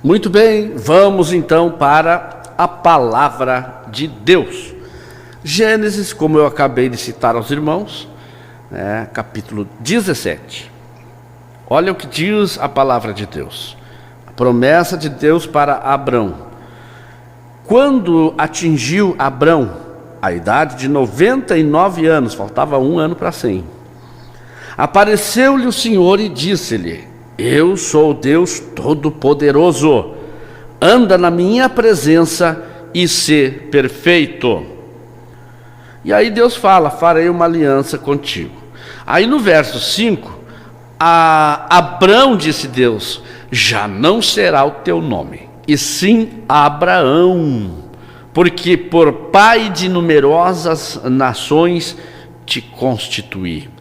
Muito bem, vamos então para a palavra de Deus. Gênesis, como eu acabei de citar aos irmãos, capítulo 17. Olha o que diz a palavra de Deus. A promessa de Deus para Abrão. Quando atingiu Abrão a idade de 99 anos, faltava 1 ano para 100, apareceu-lhe o Senhor e disse-lhe: Eu sou o Deus Todo-Poderoso, anda na minha presença e sê perfeito. E aí Deus fala: farei uma aliança contigo. Aí no verso 5, a Abrão disse Deus: já não será o teu nome, e sim Abraão, porque por pai de numerosas nações te constituí.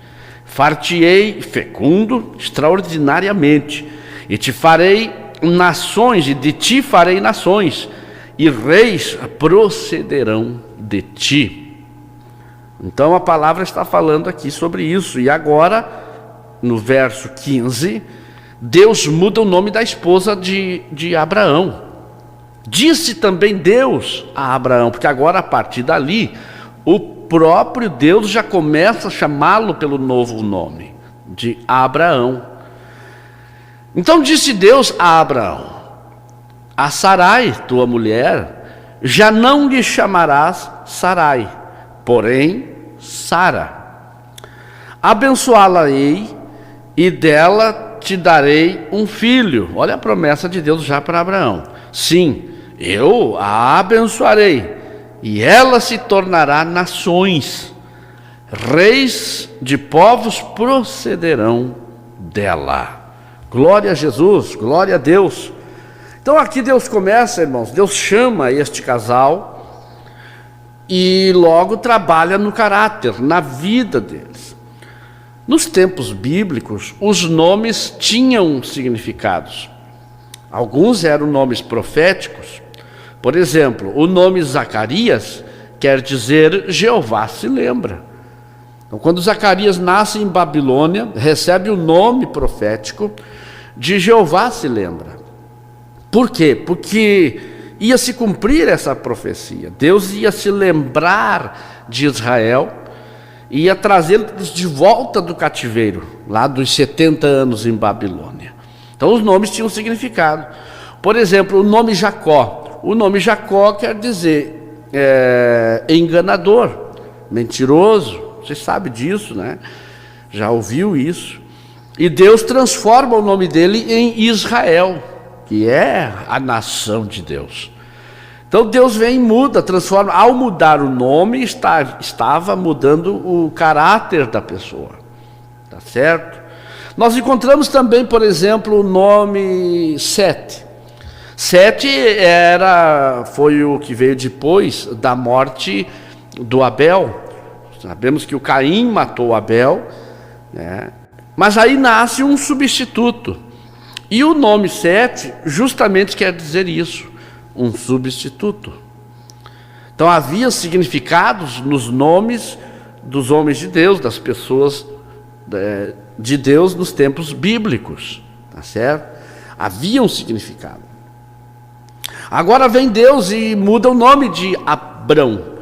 Far-te-ei fecundo extraordinariamente, e te farei nações, e de ti farei nações, e reis procederão de ti. Então a palavra está falando aqui sobre isso. E agora, no verso 15, Deus muda o nome da esposa de Abraão. Disse também Deus a Abraão, porque agora a partir dali, o próprio Deus já começa a chamá-lo pelo novo nome, de Abraão. Então disse Deus a Abraão: a Sarai, tua mulher, já não lhe chamarás Sarai, porém Sara. Abençoá-la-ei e dela te darei um filho. Olha a promessa de Deus já para Abraão. Sim, eu a abençoarei, e ela se tornará nações, reis de povos procederão dela. Glória a Jesus, glória a Deus. Então aqui Deus começa, irmãos, Deus chama este casal e logo trabalha no caráter, na vida deles. Nos tempos bíblicos, os nomes tinham significados. Alguns eram nomes proféticos. Por exemplo, o nome Zacarias quer dizer Jeová se lembra. Então, quando Zacarias nasce em Babilônia, recebe o nome profético de Jeová se lembra. Por quê? Porque ia se cumprir essa profecia. Deus ia se lembrar de Israel, ia trazê-los de volta do cativeiro, lá dos 70 anos em Babilônia. Então os nomes tinham significado. Por exemplo, o nome Jacó. O nome Jacó quer dizer enganador, mentiroso. Você sabe disso, né? Já ouviu isso. E Deus transforma o nome dele em Israel, que é a nação de Deus. Então Deus vem e muda, transforma. Ao mudar o nome, estava mudando o caráter da pessoa. Tá certo? Nós encontramos também, por exemplo, o nome Sete. Sete foi o que veio depois da morte do Abel. Sabemos que o Caim matou Abel, né? Mas aí nasce um substituto. E o nome Sete justamente quer dizer isso, um substituto. Então havia significados nos nomes dos homens de Deus, das pessoas de Deus nos tempos bíblicos, tá certo? Havia um significado. Agora vem Deus e muda o nome de Abrão.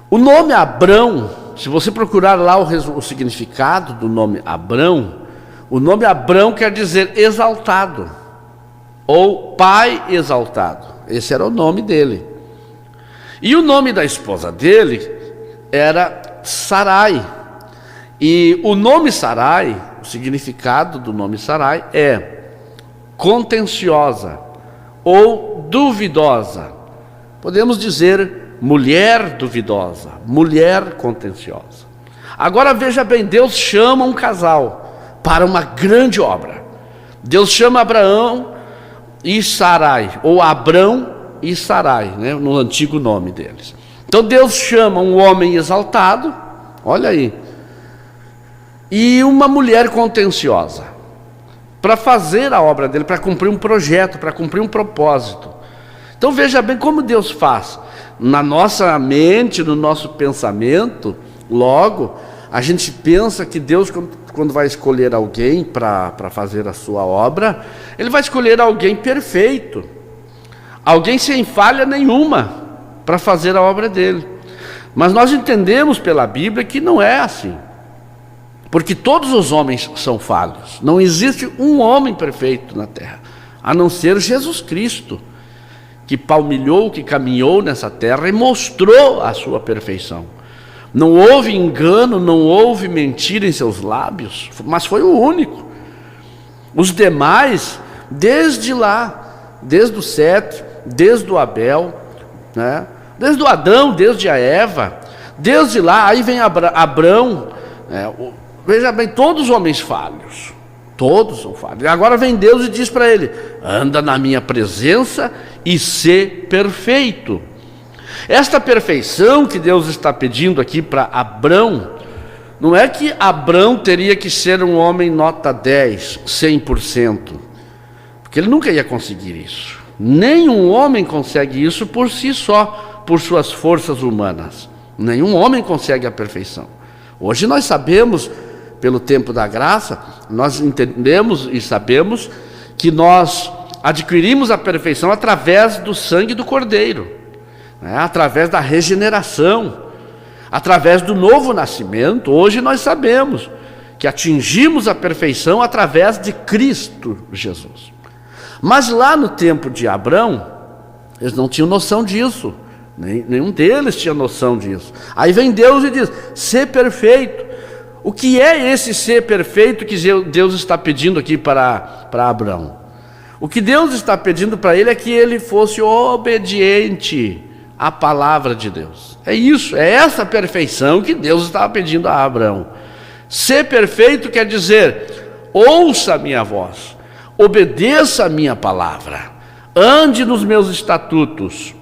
O nome Abrão, se você procurar lá o significado do nome Abrão, o nome Abrão quer dizer exaltado, ou pai exaltado. Esse era o nome dele. E o nome da esposa dele era Sarai. E o nome Sarai, o significado do nome Sarai é contenciosa ou duvidosa. Podemos dizer mulher duvidosa, mulher contenciosa. Agora veja bem, Deus chama um casal para uma grande obra. Deus chama Abraão e Sarai, ou Abrão e Sarai, né, no antigo nome deles. Então Deus chama um homem exaltado, olha aí, e uma mulher contenciosa, para fazer a obra dele, para cumprir um projeto, para cumprir um propósito. Então veja bem como Deus faz. Na nossa mente, no nosso pensamento, logo, a gente pensa que Deus, quando vai escolher alguém para fazer a sua obra, Ele vai escolher alguém perfeito, alguém sem falha nenhuma para fazer a obra dele. Mas nós entendemos pela Bíblia que não é assim, porque todos os homens são falhos. Não existe um homem perfeito na terra, a não ser Jesus Cristo, que palmilhou, que caminhou nessa terra e mostrou a sua perfeição. Não houve engano, não houve mentira em seus lábios, mas foi o único. Os demais, desde lá, desde o Sete, desde o Abel, né? Desde o Adão, desde a Eva, desde lá, aí vem Abrão, veja bem, todos os homens falhos, todos são falhos. E agora vem Deus e diz para ele: anda na minha presença e ser perfeito. Esta perfeição que Deus está pedindo aqui para Abrão, não é que Abrão teria que ser um homem nota 10, 100%, porque ele nunca ia conseguir isso. Nenhum homem consegue isso por si só, por suas forças humanas. Nenhum homem consegue a perfeição. Hoje nós sabemos, pelo tempo da graça, nós entendemos e sabemos que nós adquirimos a perfeição através do sangue do Cordeiro, através da regeneração, através do novo nascimento. Hoje nós sabemos que atingimos a perfeição através de Cristo Jesus. Mas lá no tempo de Abrão, eles não tinham noção disso, nenhum deles tinha noção disso. Aí vem Deus e diz: ser perfeito. O que é esse ser perfeito que Deus está pedindo aqui para Abrão? O que Deus está pedindo para ele é que ele fosse obediente à palavra de Deus. É isso, é essa perfeição que Deus estava pedindo a Abrão. Ser perfeito quer dizer: ouça a minha voz, obedeça a minha palavra, ande nos meus estatutos,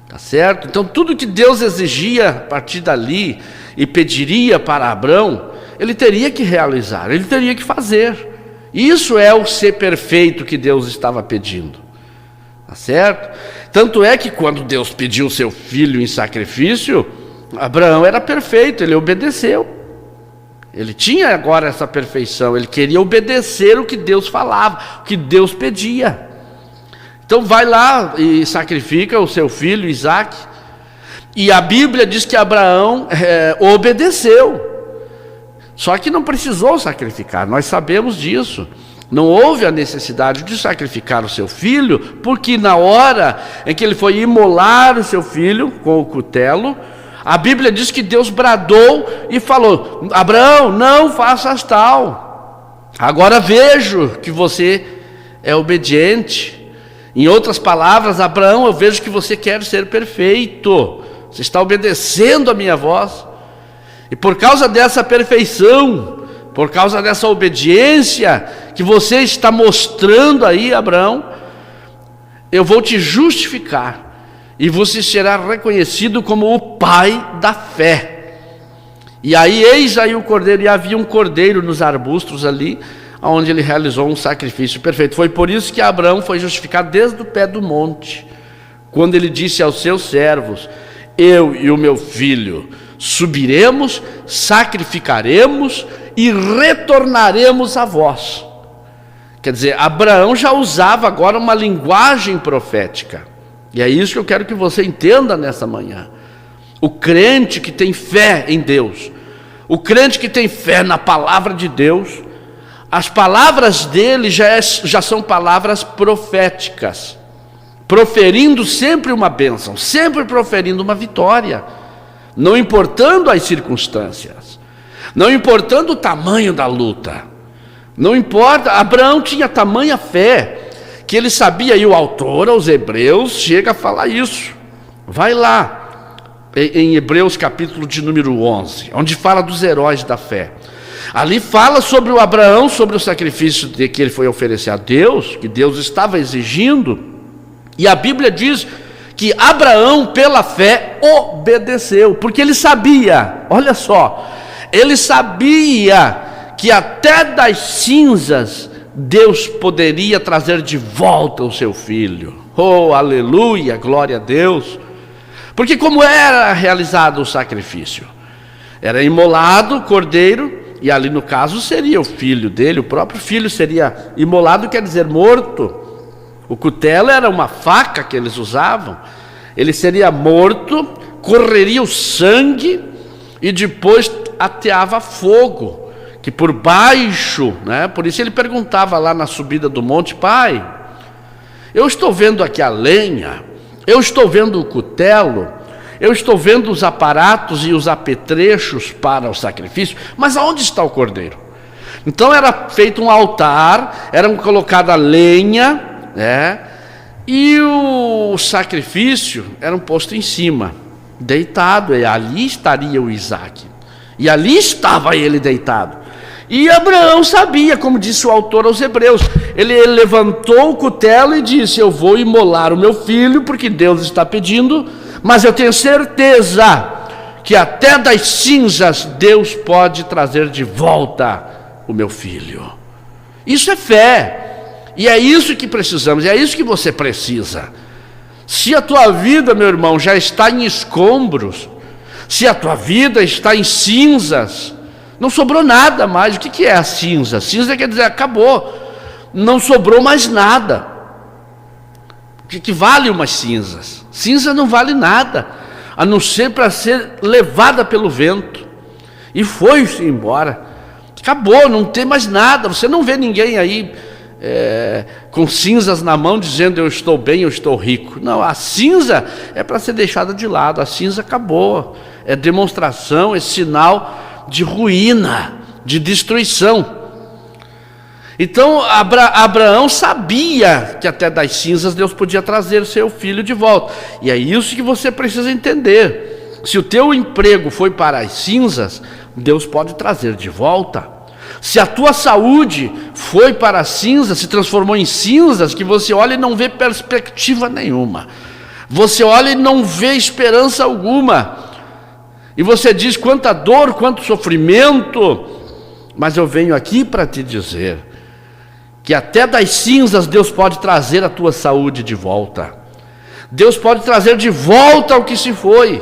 tá certo? Então tudo que Deus exigia a partir dali e pediria para Abrão, ele teria que realizar, ele teria que fazer. Isso é o ser perfeito que Deus estava pedindo, tá certo? Tanto é que quando Deus pediu seu filho em sacrifício, Abraão era perfeito, ele obedeceu. Ele tinha agora essa perfeição, ele queria obedecer o que Deus falava, o que Deus pedia. Então vai lá e sacrifica o seu filho Isaque. E a Bíblia diz que Abraão obedeceu. Só que não precisou sacrificar, nós sabemos disso. Não houve a necessidade de sacrificar o seu filho, porque na hora em que ele foi imolar o seu filho com o cutelo, a Bíblia diz que Deus bradou e falou: Abraão, não faças tal. Agora vejo que você é obediente. Em outras palavras, Abraão, eu vejo que você quer ser perfeito. Você está obedecendo a minha voz. E por causa dessa perfeição, por causa dessa obediência que você está mostrando aí, Abraão, eu vou te justificar. E você será reconhecido como o pai da fé. E aí, eis aí o cordeiro, e havia um cordeiro nos arbustos ali, onde ele realizou um sacrifício perfeito. Foi por isso que Abraão foi justificado desde o pé do monte, quando ele disse aos seus servos: eu e o meu filho subiremos, sacrificaremos e retornaremos a vós. Quer dizer, Abraão já usava agora uma linguagem profética. E é isso que eu quero que você entenda nessa manhã. O crente que tem fé em Deus, o crente que tem fé na palavra de Deus, as palavras dele já são palavras proféticas, proferindo sempre uma bênção, sempre proferindo uma vitória, não importando as circunstâncias, não importando o tamanho da luta, não importa. Abraão tinha tamanha fé que ele sabia, e o autor aos Hebreus chega a falar isso. Vai lá em Hebreus capítulo de número 11, onde fala dos heróis da fé. Ali fala sobre o Abraão, sobre o sacrifício que ele foi oferecer a Deus, que Deus estava exigindo. E a Bíblia diz que Abraão, pela fé, obedeceu, porque ele sabia, olha só, ele sabia que até das cinzas Deus poderia trazer de volta o seu filho. Oh, aleluia, glória a Deus. Porque como era realizado o sacrifício? Era imolado o cordeiro, e ali no caso seria o filho dele, o próprio filho seria imolado, quer dizer, morto. O cutelo era uma faca que eles usavam. Ele seria morto, correria o sangue e depois ateava fogo, que por baixo, né? Por isso ele perguntava lá na subida do monte: pai, eu estou vendo aqui a lenha, eu estou vendo o cutelo, eu estou vendo os aparatos e os apetrechos para o sacrifício, mas aonde está o cordeiro? Então era feito um altar, era colocada lenha, e o sacrifício era posto em cima, deitado, e ali estaria o Isaac, e ali estava ele deitado. E Abraão sabia, como disse o autor aos Hebreus, ele levantou o cutelo e disse: eu vou imolar o meu filho, porque Deus está pedindo, mas eu tenho certeza que até das cinzas Deus pode trazer de volta o meu filho. Isso é fé. E é isso que precisamos, é isso que você precisa. Se a tua vida, meu irmão, já está em escombros, se a tua vida está em cinzas, não sobrou nada mais. O que é a cinza? Cinza quer dizer acabou, não sobrou mais nada. O que vale umas cinzas? Cinza não vale nada, a não ser para ser levada pelo vento. E foi-se embora, acabou, não tem mais nada. Você não vê ninguém aí com cinzas na mão dizendo: eu estou bem, eu estou rico. Não, a cinza é para ser deixada de lado. A cinza acabou, é demonstração, é sinal de ruína, de destruição. Então Abraão sabia que até das cinzas Deus podia trazer o seu filho de volta. E é isso que você precisa entender. Se o teu emprego foi para as cinzas, Deus pode trazer de volta. Se a tua saúde foi para as cinzas, se transformou em cinzas, que você olha e não vê perspectiva nenhuma, você olha e não vê esperança alguma, e você diz: quanta dor, quanto sofrimento. Mas eu venho aqui para te dizer que até das cinzas Deus pode trazer a tua saúde de volta. Deus pode trazer de volta o que se foi,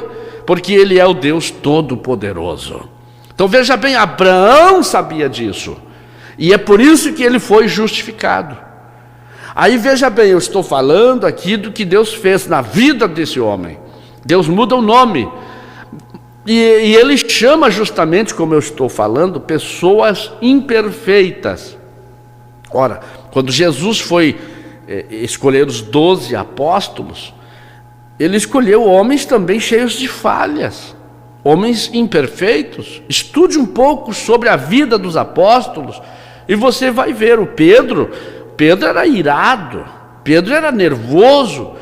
porque Ele é o Deus Todo-Poderoso. Então veja bem, Abraão sabia disso, e é por isso que ele foi justificado. Aí veja bem, eu estou falando aqui do que Deus fez na vida desse homem. Deus muda o nome, e Ele chama justamente, como eu estou falando, pessoas imperfeitas. Ora, quando Jesus foi escolher os 12 apóstolos, Ele escolheu homens também cheios de falhas, homens imperfeitos. Estude um pouco sobre a vida dos apóstolos e você vai ver. O Pedro era irado, Pedro era nervoso,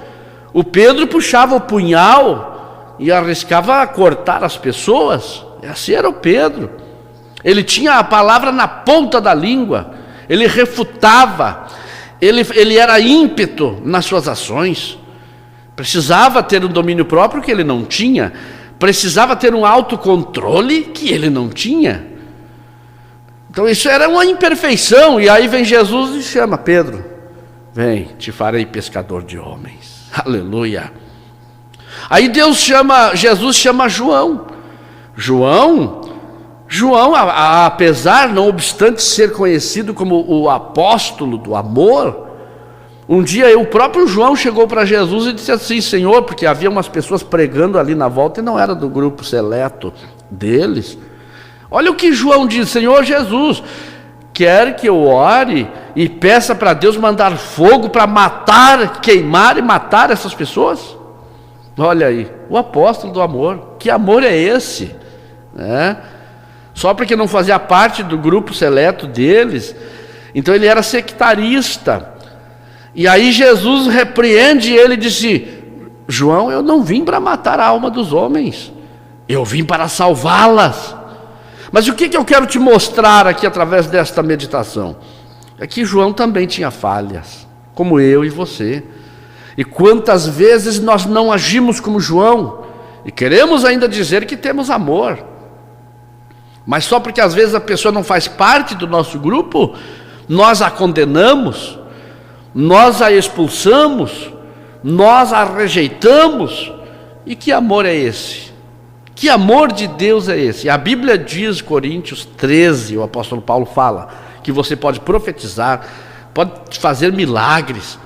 o Pedro puxava o punhal e arriscava cortar as pessoas. Assim era o Pedro. Ele tinha a palavra na ponta da língua, ele refutava, ele era ímpeto nas suas ações, precisava ter um domínio próprio que ele não tinha, precisava ter um autocontrole que ele não tinha. Então isso era uma imperfeição. E aí vem Jesus e chama: Pedro, vem, te farei pescador de homens. Aleluia. Aí Jesus chama João. João, apesar, não obstante ser conhecido como o apóstolo do amor, um dia o próprio João chegou para Jesus e disse assim: Senhor, porque havia umas pessoas pregando ali na volta e não era do grupo seleto deles. Olha o que João diz: Senhor Jesus, quer que eu ore e peça para Deus mandar fogo para matar, queimar e matar essas pessoas? Olha aí, o apóstolo do amor. Que amor é esse? Só porque não fazia parte do grupo seleto deles, então ele era sectarista. E aí Jesus repreende ele e disse: João, eu não vim para matar a alma dos homens, eu vim para salvá-las. Mas o que eu quero te mostrar aqui através desta meditação? É que João também tinha falhas, como eu e você. E quantas vezes nós não agimos como João e queremos ainda dizer que temos amor, mas só porque às vezes a pessoa não faz parte do nosso grupo, nós a condenamos, nós a expulsamos, nós a rejeitamos. E que amor é esse? Que amor de Deus é esse? A Bíblia diz, Coríntios 13, o apóstolo Paulo fala, que você pode profetizar, pode fazer milagres,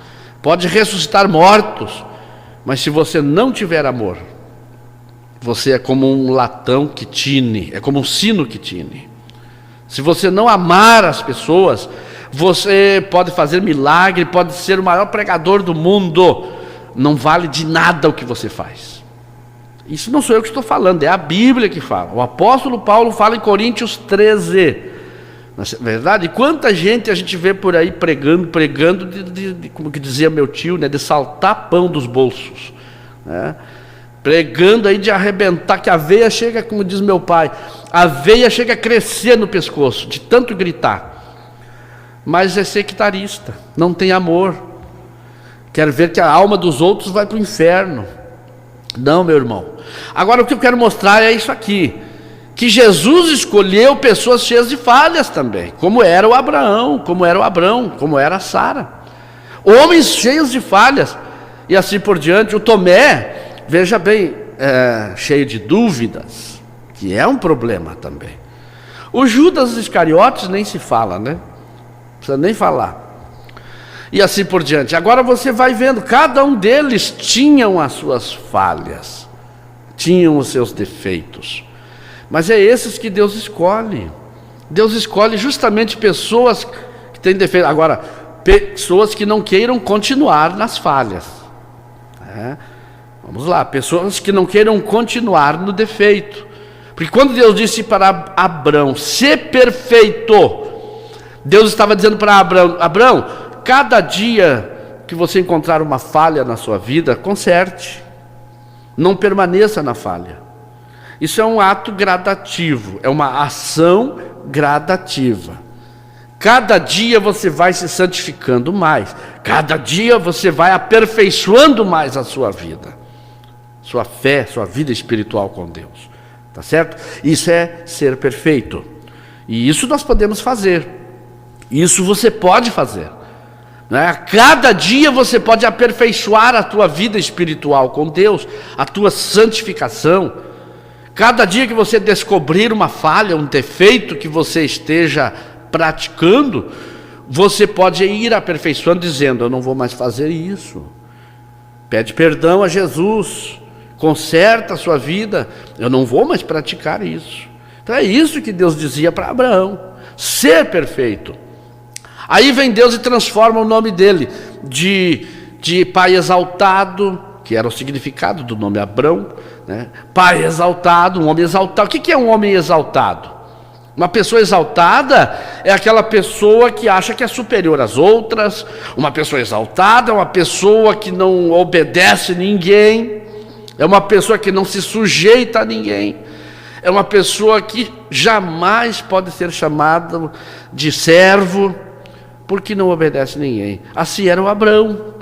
pode ressuscitar mortos, mas se você não tiver amor, você é como um latão que tine, é como um sino que tine. Se você não amar as pessoas, você pode fazer milagre, pode ser o maior pregador do mundo, não vale de nada o que você faz. Isso não sou eu que estou falando, é a Bíblia que fala. O apóstolo Paulo fala em Coríntios 13. Não é verdade? E quanta gente a gente vê por aí pregando, como que dizia meu tio, né, de saltar pão dos bolsos, né? Pregando aí de arrebentar, que a veia chega, como diz meu pai, a veia chega a crescer no pescoço, de tanto gritar. Mas é sectarista, não tem amor, quer ver que a alma dos outros vai para o inferno. Não, meu irmão. Agora o que eu quero mostrar é isso aqui, que Jesus escolheu pessoas cheias de falhas também, como era o Abraão, como era o Abrão, como era a Sara, homens cheios de falhas, e assim por diante. O Tomé, veja bem, cheio de dúvidas, que é um problema também. O Judas Iscariotes nem se fala, né? Não precisa nem falar. E assim por diante. Agora você vai vendo, cada um deles tinham as suas falhas, tinham os seus defeitos. Mas é esses que Deus escolhe. Deus escolhe justamente pessoas que têm defeito. Agora, pessoas que não queiram continuar nas falhas. Vamos lá, pessoas que não queiram continuar no defeito. Porque quando Deus disse para Abrão, ser perfeito, Deus estava dizendo para Abrão, Abrão, cada dia que você encontrar uma falha na sua vida, conserte. Não permaneça na falha. Isso é um ato gradativo, é uma ação gradativa. Cada dia você vai se santificando mais. Cada dia você vai aperfeiçoando mais a sua vida, sua fé, sua vida espiritual com Deus. Tá certo? Isso é ser perfeito. E isso nós podemos fazer. Isso você pode fazer. A cada dia você pode aperfeiçoar a tua vida espiritual com Deus, a tua santificação. Cada dia que você descobrir uma falha, um defeito que você esteja praticando, você pode ir aperfeiçoando, dizendo, eu não vou mais fazer isso. Pede perdão a Jesus, conserta a sua vida, eu não vou mais praticar isso. Então é isso que Deus dizia para Abraão, ser perfeito. Aí vem Deus e transforma o nome dele de pai exaltado, que era o significado do nome Abrão, né? Pai exaltado, um homem exaltado. O que é um homem exaltado? Uma pessoa exaltada é aquela pessoa que acha que é superior às outras. Uma pessoa exaltada é uma pessoa que não obedece ninguém, é uma pessoa que não se sujeita a ninguém, é uma pessoa que jamais pode ser chamada de servo, porque não obedece ninguém. Assim era o Abrão.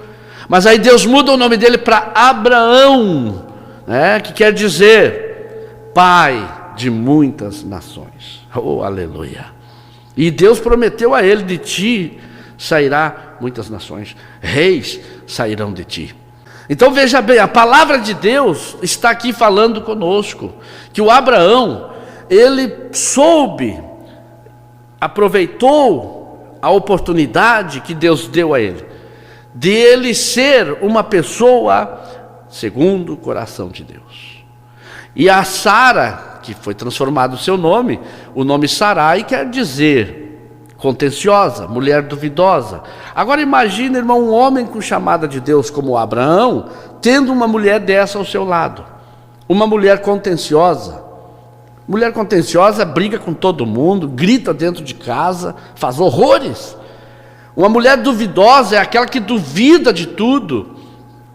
Mas aí Deus muda o nome dele para Abraão, né? Que quer dizer pai de muitas nações. Oh, aleluia. E Deus prometeu a ele, de ti sairá muitas nações, reis sairão de ti. Então veja bem, a palavra de Deus está aqui falando conosco, que o Abraão, ele aproveitou a oportunidade que Deus deu a ele, de ele ser uma pessoa segundo o coração de Deus. E a Sara, que foi transformado o seu nome, o nome Sarai quer dizer contenciosa, mulher duvidosa. Agora imagine, irmão, um homem com chamada de Deus como Abraão, tendo uma mulher dessa ao seu lado, uma mulher contenciosa. Mulher contenciosa briga com todo mundo, grita dentro de casa, faz horrores. Uma mulher duvidosa é aquela que duvida de tudo,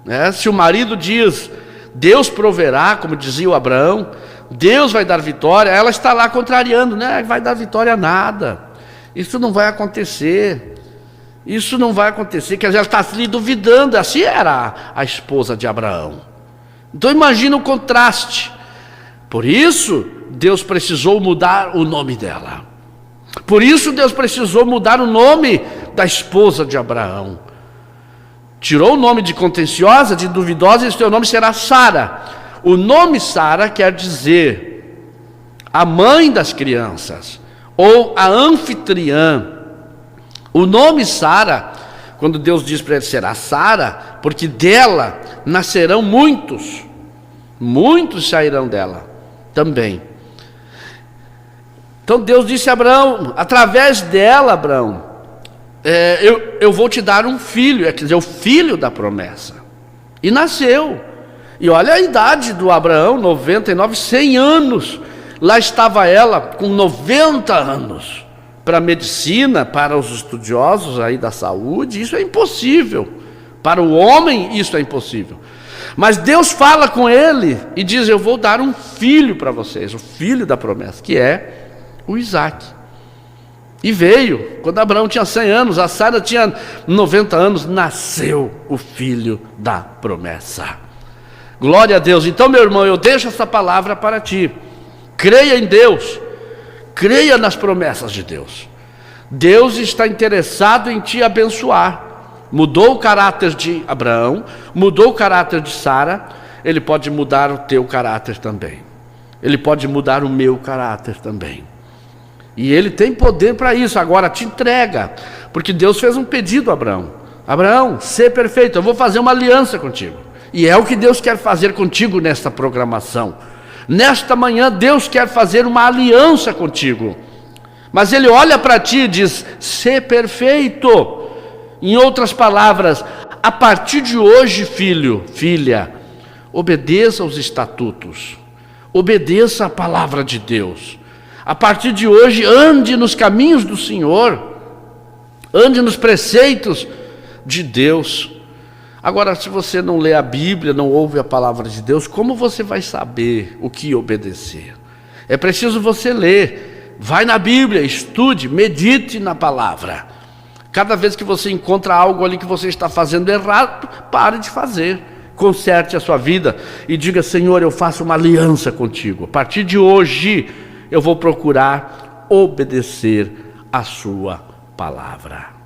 né? Se o marido diz, Deus proverá, como dizia o Abraão, Deus vai dar vitória, ela está lá contrariando, né? Vai dar vitória a nada, isso não vai acontecer, isso não vai acontecer, quer dizer, ela está ali duvidando. Assim era a esposa de Abraão. Então imagina o contraste. Por isso Deus precisou mudar o nome dela. Por isso Deus precisou mudar o nome da esposa de Abraão. Tirou o nome de contenciosa, de duvidosa, e o seu nome será Sara. O nome Sara quer dizer a mãe das crianças, ou a anfitriã. O nome Sara, quando Deus diz para ele, será Sara, porque dela nascerão muitos sairão dela também. Então Deus disse a Abraão, através dela, Abraão, eu vou te dar um filho, quer dizer, o filho da promessa. E nasceu. E olha a idade do Abraão, 99, 100 anos. Lá estava ela com 90 anos. Para a medicina, para os estudiosos aí da saúde, isso é impossível. Para o homem, isso é impossível. Mas Deus fala com ele e diz, eu vou dar um filho para vocês, o filho da promessa, que é o Isaac. E veio, quando Abraão tinha 100 anos, a Sara tinha 90 anos, nasceu o filho da promessa. Glória a Deus. Então, meu irmão, eu deixo essa palavra para ti. Creia em Deus, creia nas promessas de Deus. Deus está interessado em te abençoar. Mudou o caráter de Abraão, mudou o caráter de Sara, Ele pode mudar o teu caráter também. Ele pode mudar o meu caráter também. E Ele tem poder para isso. Agora te entrega, porque Deus fez um pedido a Abraão. Abraão, sê perfeito, eu vou fazer uma aliança contigo. E é o que Deus quer fazer contigo nesta programação. Nesta manhã Deus quer fazer uma aliança contigo. Mas Ele olha para ti e diz, sê perfeito. Em outras palavras, a partir de hoje, filho, filha, obedeça aos estatutos, obedeça a palavra de Deus. A partir de hoje, ande nos caminhos do Senhor, ande nos preceitos de Deus. Agora, se você não lê a Bíblia, não ouve a palavra de Deus, como você vai saber o que obedecer? É preciso você ler, vai na Bíblia, estude, medite na palavra. Cada vez que você encontra algo ali que você está fazendo errado, pare de fazer. Conserte a sua vida e diga, Senhor, eu faço uma aliança contigo. A partir de hoje, eu vou procurar obedecer a sua palavra.